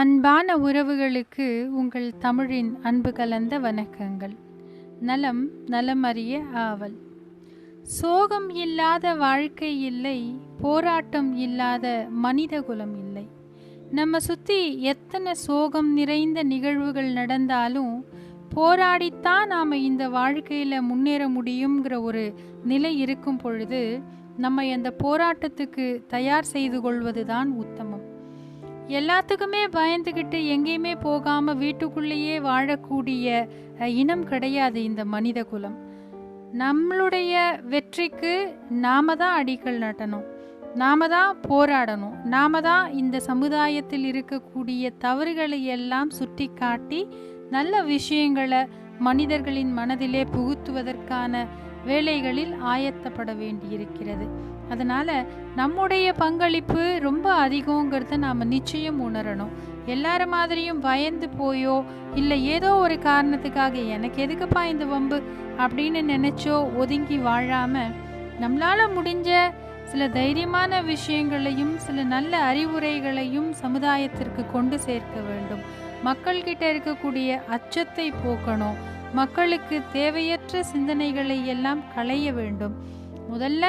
அன்பான உறவுகளுக்கு உங்கள் தமிழின் அன்பு கலந்த வணக்கங்கள். நலம் நலமறிய ஆவல். சோகம் இல்லாத வாழ்க்கை இல்லை, போராட்டம் இல்லாத மனித குலம் இல்லை. நம்ம சுற்றி எத்தனை சோகம் நிறைந்த நிகழ்வுகள் நடந்தாலும் போராடித்தான் நாம் இந்த வாழ்க்கையில் முன்னேற முடியுங்கிற ஒரு நிலை இருக்கும் பொழுது நம்ம அந்த போராட்டத்துக்கு தயார் செய்து கொள்வது தான் உத்தமம். எல்லாத்துக்குமே பயந்துக்கிட்டு எங்கேயுமே போகாமல் வீட்டுக்குள்ளேயே வாழக்கூடிய இனம் கிடையாது இந்த மனித குலம். நம்மளுடைய வெற்றிக்கு நாம தான் அடிக்கல் நாட்டணும், நாம தான் போராடணும், நாம தான் இந்த சமுதாயத்தில் இருக்கக்கூடிய தவறுகளை எல்லாம் சுட்டி காட்டி நல்ல விஷயங்களை மனிதர்களின் மனதிலே புகுத்துவதற்கான வேலைகளில் ஆயத்தப்பட வேண்டியிருக்கிறது. அதனால் நம்முடைய பங்களிப்பு ரொம்ப அதிகங்கிறத நாம் நிச்சயம் உணரணும். எல்லார மாதிரியும் பயந்து போயோ இல்லை ஏதோ ஒரு காரணத்துக்காக எனக்கு எதுக்குப்பா இந்த வம்பு அப்படின்னு நினச்சோ ஒதுங்கி வாழாமல் நம்மளால் முடிஞ்ச சில தைரியமான விஷயங்களையும் சில நல்ல அறிவுரைகளையும் சமுதாயத்திற்கு கொண்டு சேர்க்க வேண்டும். மக்கள்கிட்ட இருக்கக்கூடிய அச்சத்தை போக்கணும். மக்களுக்கு தேவையற்ற சிந்தனைகளை எல்லாம் களைய வேண்டும். முதல்ல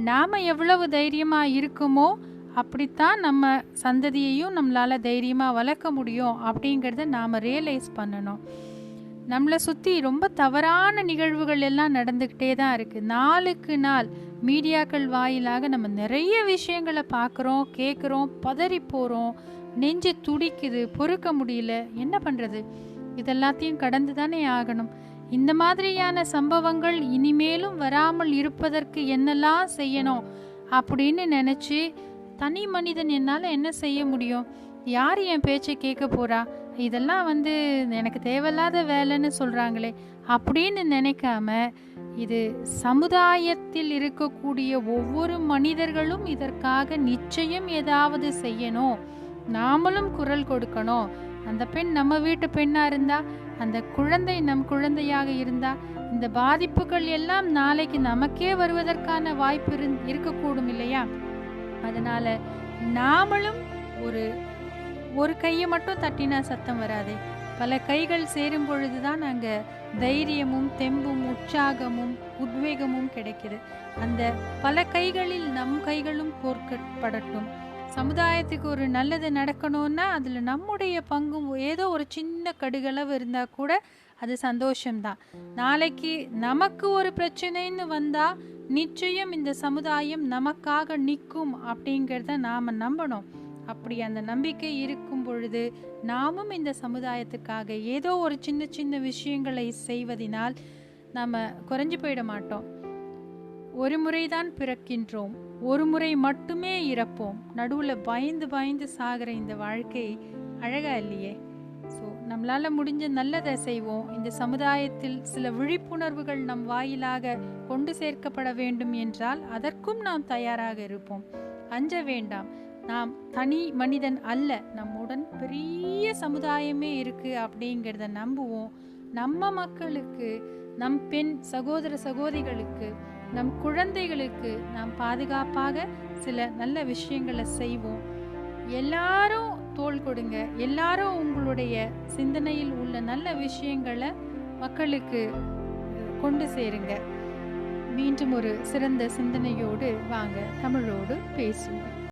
நாம் எவ்வளவு தைரியமாக இருக்குமோ அப்படித்தான் நம்ம சந்ததியையும் நம்மளால் தைரியமாக வளர்க்க முடியும் அப்படிங்கிறத நாம் ரியலைஸ் பண்ணணும். நம்மளை சுற்றி ரொம்ப தவறான நிகழ்வுகள் எல்லாம் நடந்துக்கிட்டே தான் இருக்குது. நாளுக்கு நாள் மீடியாக்கள் வாயிலாக நம்ம நிறைய விஷயங்களை பார்க்குறோம், கேட்குறோம், பதறி போகிறோம், நெஞ்சு துடிக்குது, பொறுக்க முடியல. என்ன பண்ணுறது? இதெல்லாத்தையும் கடந்து தானே ஆகணும். இந்த மாதிரியான சம்பவங்கள் இனிமேலும் வராமல் இருப்பதற்கு என்னெல்லாம் செய்யணும் அப்படின்னு நினச்சி தனி மனிதன் என்னால் என்ன செய்ய முடியும்? யார் என் பேச்சை கேட்க போகிறா? இதெல்லாம் எனக்கு தேவையில்லாத வேலைன்னு சொல்கிறாங்களே அப்படின்னு நினைக்காம இது சமுதாயத்தில் இருக்கக்கூடிய ஒவ்வொரு மனிதர்களும் இதற்காக நிச்சயம் ஏதாவது செய்யணும், நாமளும் குரல் கொடுக்கணும். அந்த பெண் நம்ம வீட்டு பெண்ணாக இருந்தால், அந்த குழந்தை நம் குழந்தையாக இருந்தால், இந்த பாதிப்புகள் எல்லாம் நாளைக்கு நமக்கே வருவதற்கான வாய்ப்பு இருக்கக்கூடும் இல்லையா? அதனால் நாமளும் ஒரு கையை மட்டும் தட்டினா சத்தம் வராதே, பல கைகள் சேரும் பொழுது தான் அங்கே தைரியமும் தெம்பும் உற்சாகமும் உத்வேகமும் கிடைக்குது. அந்த பல கைகளில் நம் கைகளும் கோர்க்கப்படட்டும். சமுதாயத்துக்கு ஒரு நல்லது நடக்கணும்னா அதில் நம்முடைய பங்கும் ஏதோ ஒரு சின்ன கடுகளவு இருந்தால் கூட அது சந்தோஷம்தான். நாளைக்கு நமக்கு ஒரு பிரச்சனைன்னு வந்தால் நிச்சயம் இந்த சமுதாயம் நமக்காக நிற்கும் அப்படிங்கிறத நாம் நம்பணும். அப்படி அந்த நம்பிக்கை இருக்கும் பொழுது நாமும் இந்த சமுதாயத்துக்காக ஏதோ ஒரு சின்ன சின்ன விஷயங்களை செய்வதனால் நாம் குறைஞ்சு போயிட மாட்டோம். ஒரு முறைதான் பிறக்கின்றோம், ஒரு முறை மட்டுமே இறப்போம். நடுவில் பயந்து பயந்து சாகிற இந்த வாழ்க்கை அழகா இல்லையே? ஸோ நம்மளால் முடிஞ்ச நல்லதை செய்வோம். இந்த சமுதாயத்தில் சில விழிப்புணர்வுகள் நம் வாயிலாக கொண்டு சேர்க்கப்பட வேண்டும் என்றால் அதற்கும் நாம் தயாராக இருப்போம். அஞ்ச வேண்டாம். நாம் தனி மனிதன் அல்ல, நம்முடன் பெரிய சமுதாயமே இருக்குது அப்படிங்கிறத நம்புவோம். நம்ம மக்களுக்கு, நம் பெண் சகோதர சகோதரிகளுக்கு, நம் குழந்தைகளுக்கு நாம் பாதுகாப்பாக சில நல்ல விஷயங்களை செய்வோம். எல்லாரும் தோள் கொடுங்க. எல்லாரும் உங்களுடைய சிந்தனையில் உள்ள நல்ல விஷயங்களை மக்களுக்கு கொண்டு சேருங்க. மீண்டும் ஒரு சிறந்த சிந்தனையோடு வாங்க தமிழோடு பேசுவோம்.